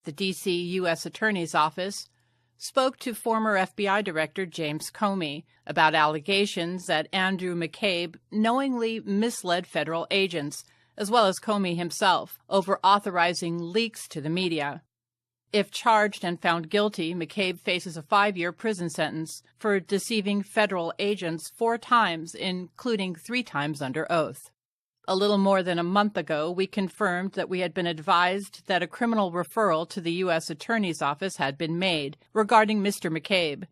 The D.C. U.S. Attorney's Office spoke to former FBI Director James Comey about allegations that Andrew McCabe knowingly misled federal agents, as well as Comey himself, over authorizing leaks to the media. If charged and found guilty, McCabe faces a 5-year prison sentence for deceiving federal agents 4 times, including 3 times under oath. A little more than a month ago, we confirmed that we had been advised that a criminal referral to the U.S. Attorney's Office had been made regarding Mr. McCabe.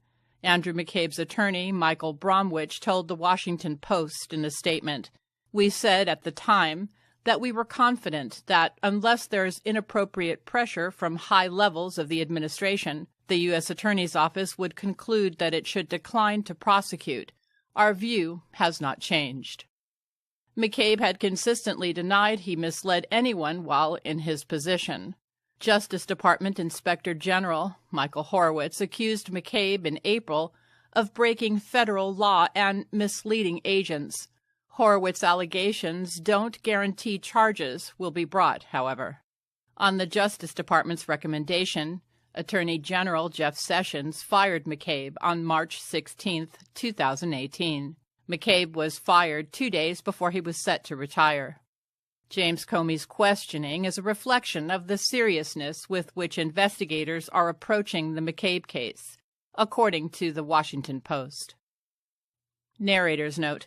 Andrew McCabe's attorney, Michael Bromwich, told the Washington Post in a statement, "We said at the time that we were confident that unless there's inappropriate pressure from high levels of the administration, the U.S. Attorney's Office would conclude that it should decline to prosecute. Our view has not changed." McCabe had consistently denied he misled anyone while in his position. Justice Department Inspector General Michael Horowitz accused McCabe in April of breaking federal law and misleading agents. Horowitz's allegations don't guarantee charges will be brought, however. On the Justice Department's recommendation, Attorney General Jeff Sessions fired McCabe on March 16, 2018. McCabe was fired 2 days before he was set to retire. James Comey's questioning is a reflection of the seriousness with which investigators are approaching the McCabe case, according to the Washington Post. Narrator's note: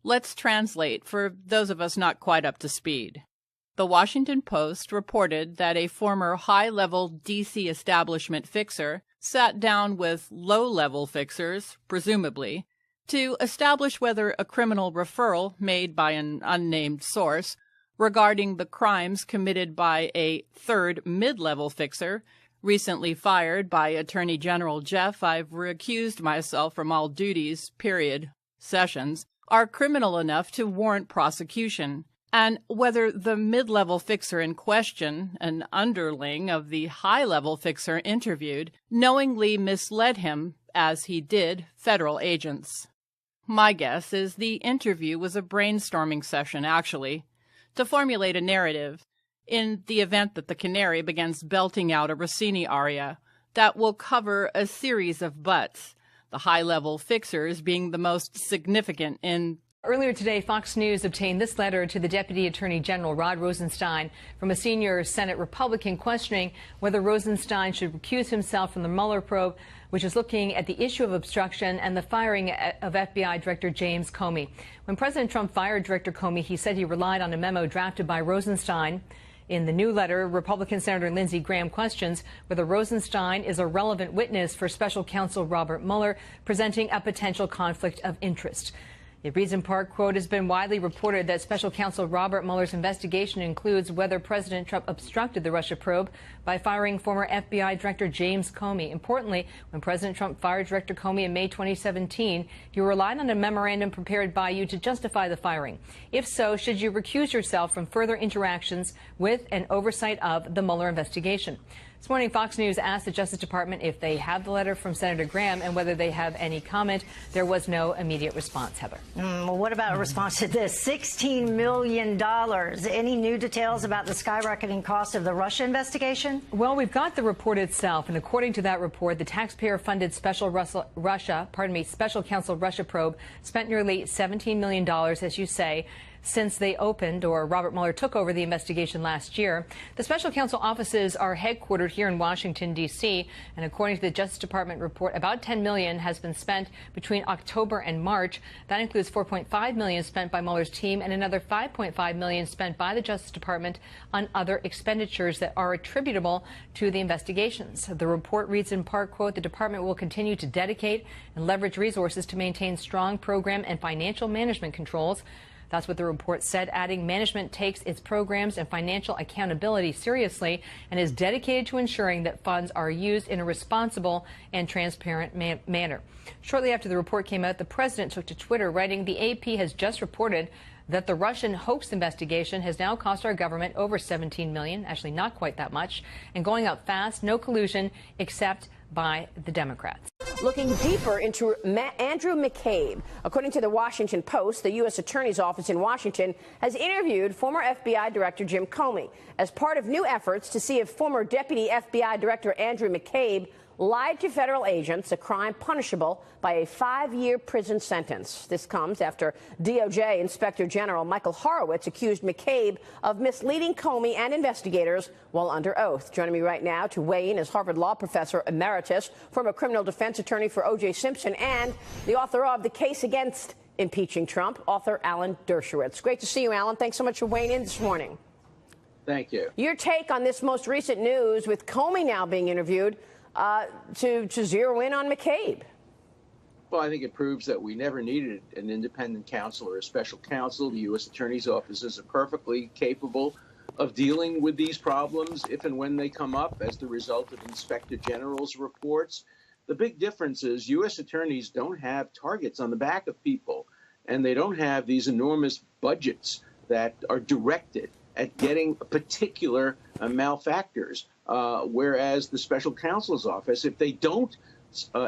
let's translate for those of us not quite up to speed. The Washington Post reported that a former high-level D.C. establishment fixer sat down with low-level fixers, presumably, to establish whether a criminal referral made by an unnamed source regarding the crimes committed by a third mid-level fixer, recently fired by Attorney General Jeff, I've recused myself from all duties, Sessions, are criminal enough to warrant prosecution, and whether the mid-level fixer in question, an underling of the high-level fixer interviewed, knowingly misled him, as he did federal agents. My guess is the interview was a brainstorming session, actually, to formulate a narrative in the event that the canary begins belting out a Rossini aria that will cover a series of buts, the high-level fixers being the most significant in. Earlier today, Fox News obtained this letter to the Deputy Attorney General Rod Rosenstein from a senior Senate Republican questioning whether Rosenstein should recuse himself from the Mueller probe, which is looking at the issue of obstruction and the firing of FBI Director James Comey. When President Trump fired Director Comey, he said he relied on a memo drafted by Rosenstein. In the new letter, Republican Senator Lindsey Graham questions whether Rosenstein is a relevant witness for Special Counsel Robert Mueller, presenting a potential conflict of interest. It reads in part, quote, "It's been widely reported that Special Counsel Robert Mueller's investigation includes whether President Trump obstructed the Russia probe by firing former FBI Director James Comey. Importantly, when President Trump fired Director Comey in May 2017, he relied on a memorandum prepared by you to justify the firing. If so, should you recuse yourself from further interactions with and oversight of the Mueller investigation?" This morning, Fox News asked the Justice Department if they have the letter from Senator Graham and whether they have any comment. There was no immediate response, Heather. Well, what about a response to this? $16 million. Any new details about the skyrocketing cost of the Russia investigation? Well, we've got the report itself, and according to that report, the taxpayer-funded Special Counsel Russia probe spent nearly $17 million, as you say, since they opened, or Robert Mueller took over the investigation last year. The special counsel offices are headquartered here in Washington, D.C., and according to the Justice Department report, about $10 million has been spent between October and March. That includes $4.5 million spent by Mueller's team and another $5.5 million spent by the Justice Department on other expenditures that are attributable to the investigations. The report reads in part, quote, "The department will continue to dedicate and leverage resources to maintain strong program and financial management controls." That's what the report said, adding management takes its programs and financial accountability seriously and is dedicated to ensuring that funds are used in a responsible and transparent manner. Shortly after the report came out, the president took to Twitter, writing, "The AP has just reported that the Russian hoax investigation has now cost our government over $17 million, actually not quite that much, and going up fast, no collusion except by the Democrats." looking deeper into Andrew McCabe. According to the Washington Post, the U.S. Attorney's Office in Washington has interviewed former FBI Director Jim Comey as part of new efforts to see if former Deputy FBI Director Andrew McCabe lied to federal agents, a crime punishable by a 5-year prison sentence. This comes after DOJ Inspector General Michael Horowitz accused McCabe of misleading Comey and investigators while under oath. Joining me right now to weigh in is Harvard Law Professor Emeritus, former criminal defense attorney for O.J. Simpson, and the author of The Case Against Impeaching Trump, author Alan Dershowitz. Great to see you, Alan. Thanks so much for weighing in this morning. Thank you. Your take on this most recent news with Comey now being interviewed to zero in on McCabe? Well, I think it proves that we never needed an independent counsel or a special counsel. The U.S. Attorney's offices are perfectly capable of dealing with these problems if and when they come up as the result of Inspector General's reports. The big difference is U.S. attorneys don't have targets on the back of people, and they don't have these enormous budgets that are directed at getting particular malefactors. Whereas the special counsel's office, if they don't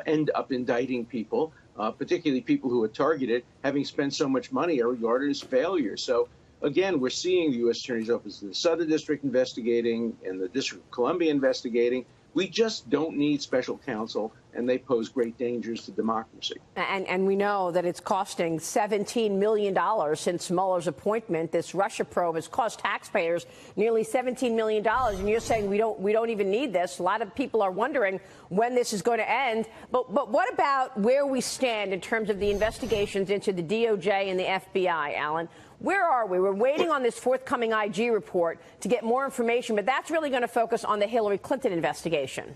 end up indicting people, particularly people who are targeted, having spent so much money, are regarded as failures. So, again, we're seeing the U.S. Attorney's Office in the Southern District investigating and the District of Columbia investigating. We just don't need special counsel, and they pose great dangers to democracy. And we know that it's costing $17 million since Mueller's appointment. This Russia probe has cost taxpayers nearly $17 million. And you're saying we don't even need this. A lot of people are wondering when this is going to end. But what about where we stand in terms of the investigations into the DOJ and the FBI, Alan? Where are we? We're waiting on this forthcoming IG report to get more information, but that's really going to focus on the Hillary Clinton investigation.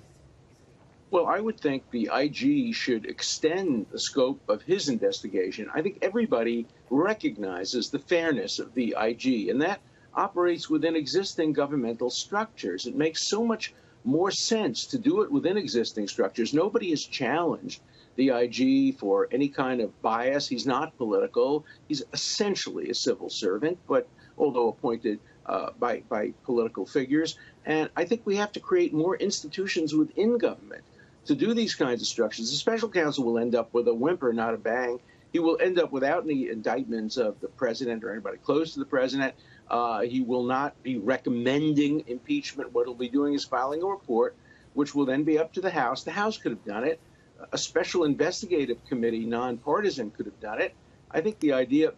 Well, I would think the IG should extend the scope of his investigation. I think everybody recognizes the fairness of the IG, and that operates within existing governmental structures. It makes so much more sense to do it within existing structures. Nobody has challenged the IG for any kind of bias. He's not political. He's essentially a civil servant, but although appointed by political figures. And I think we have to create more institutions within government to do these kinds of structures. The special counsel will end up with a whimper, not a bang. He will end up without any indictments of the president or anybody close to the president. He will not be recommending impeachment. What he'll be doing is filing a report, which will then be up to the House. The House could have done it. A special investigative committee, nonpartisan, could have done it. I think the idea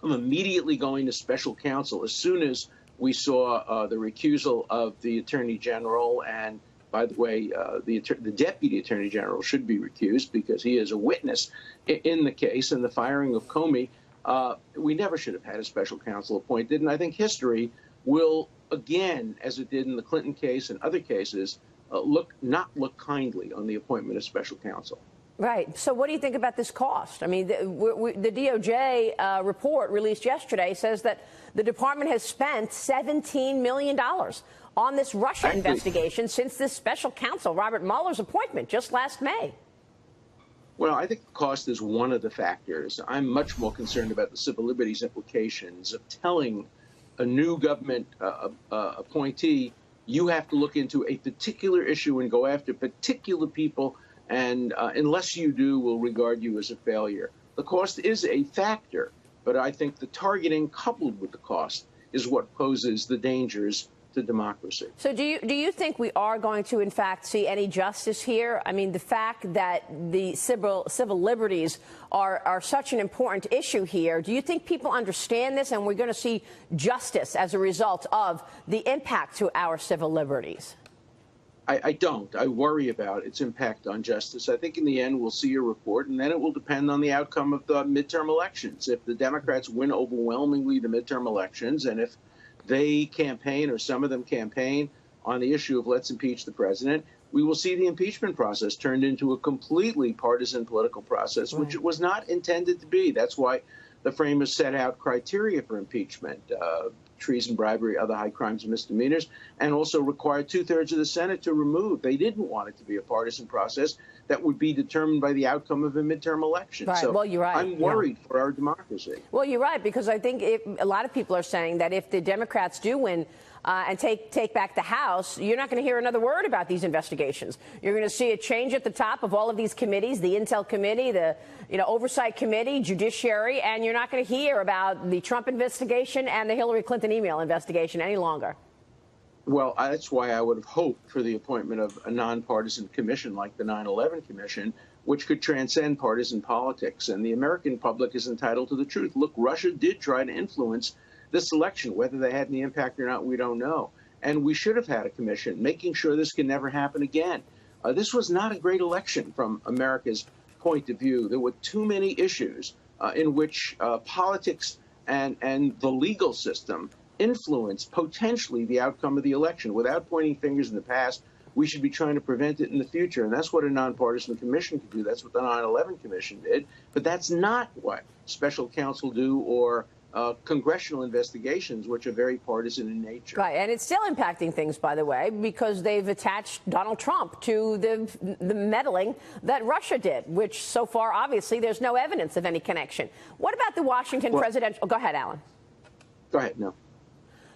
of immediately going to special counsel as soon as we saw the recusal of the Attorney General, and by the way, the Deputy Attorney General should be recused because he is a witness in the case, and the firing of Comey, we never should have had a special counsel appointed. And I think history will, again, as it did in the Clinton case and other cases, not look kindly on the appointment of special counsel. Right. So what do you think about this cost? I mean, the DOJ report released yesterday says that the department has spent $17 million on this Russia investigation since this special counsel, Robert Mueller's appointment just last May. Well, I think the cost is one of the factors. I'm much more concerned about the civil liberties implications of telling a new government appointee, you have to look into a particular issue and go after particular people, and unless you do, we'll regard you as a failure. The cost is a factor, but I think the targeting coupled with the cost is what poses the dangers to democracy. So do you think we are going to, in fact, see any justice here? I mean, the fact that the civil liberties are such an important issue here, do you think people understand this and we're going to see justice as a result of the impact to our civil liberties? I don't. I worry about its impact on justice. I think in the end we'll see a report, and then it will depend on the outcome of the midterm elections. If the Democrats win overwhelmingly the midterm elections, and if they campaign, or some of them campaign, on the issue of let's impeach the president, we will see the impeachment process turned into a completely partisan political process, which it was not intended to be. That's why the framers set out criteria for impeachment, treason, bribery, other high crimes and misdemeanors, and also required 2/3 of the Senate to remove. They didn't want it to be a partisan process that would be determined by the outcome of a midterm election. Right. So well, you're right. I'm worried for our democracy. Well, you're right, because I think a lot of people are saying that if the Democrats do win and take back the House, you're not going to hear another word about these investigations. You're going to see a change at the top of all of these committees, the Intel Committee, the Oversight Committee, Judiciary, and you're not going to hear about the Trump investigation and the Hillary Clinton email investigation any longer. Well, that's why I would have hoped for the appointment of a nonpartisan commission like the 9/11 Commission, which could transcend partisan politics. And the American public is entitled to the truth. Look, Russia did try to influence this election. Whether they had any impact or not, we don't know. And we should have had a commission making sure this can never happen again. This was not a great election from America's point of view. There were too many issues in which politics and the legal system influenced potentially the outcome of the election. Without pointing fingers in the past, we should be trying to prevent it in the future. And that's what a nonpartisan commission could do. That's what the 9/11 Commission did. But that's not what special counsel do or congressional investigations, which are very partisan in nature. Right, and it's still impacting things, by the way, because they've attached Donald Trump to the meddling that Russia did, which so far, obviously, there's no evidence of any connection. What about the Washington presidential? Go ahead, Alan. Go ahead, no.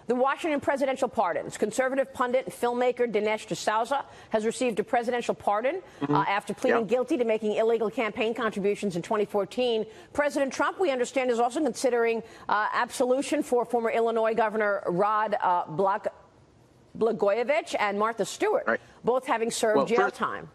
The Washington presidential pardons. Conservative pundit and filmmaker Dinesh D'Souza has received a presidential pardon after pleading guilty to making illegal campaign contributions in 2014. President Trump, we understand, is also considering absolution for former Illinois Governor Rod Blagojevich and Martha Stewart, both having served jail time.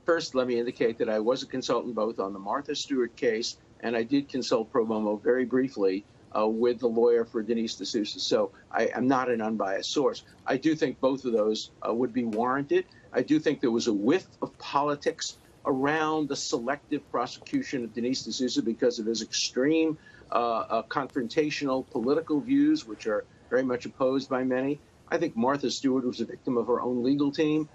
First, let me indicate that I was a consultant both on the Martha Stewart case, and I did consult pro bono very briefly with the lawyer for Denise D'Souza. So I am not an unbiased source. I do think both of those would be warranted. I do think there was a whiff of politics around the selective prosecution of Denise D'Souza because of his extreme confrontational political views, which are very much opposed by many. I think Martha Stewart was a victim of her own legal team.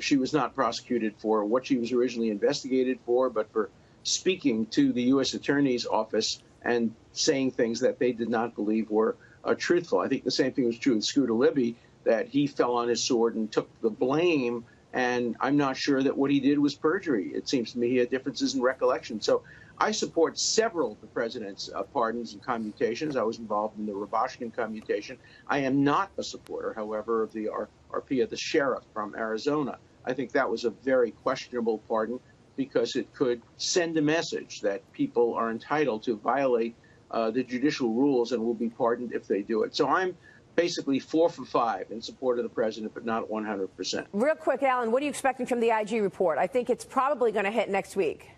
She was not prosecuted for what she was originally investigated for, but for speaking to the U.S. Attorney's Office and saying things that they did not believe were truthful. I think the same thing was true with Scooter Libby, that he fell on his sword and took the blame, and I'm not sure that what he did was perjury. It seems to me he had differences in recollection. So I support several of the president's pardons and commutations. I was involved in the Rubashkin commutation. I am not a supporter, however, of the RP of the sheriff from Arizona. I think that was a very questionable pardon, because it could send a message that people are entitled to violate the judicial rules and will be pardoned if they do it. So I'm basically 4 for 5 in support of the president, but not 100%. Real quick, Alan, what are you expecting from the IG report? I think it's probably going to hit next week.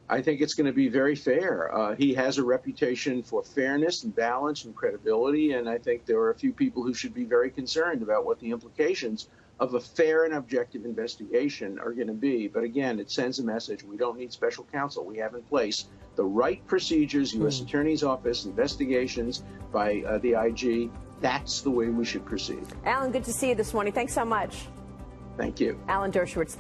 I think it's going to be very fair. He has a reputation for fairness and balance and credibility, and I think there are a few people who should be very concerned about what the implications of a fair and objective investigation are going to be. But again, it sends a message. We don't need special counsel. We have in place the right procedures, U.S. Attorney's Office, investigations by the IG. That's the way we should proceed. Alan, good to see you this morning. Thanks so much. Thank you. Alan Dershowitz.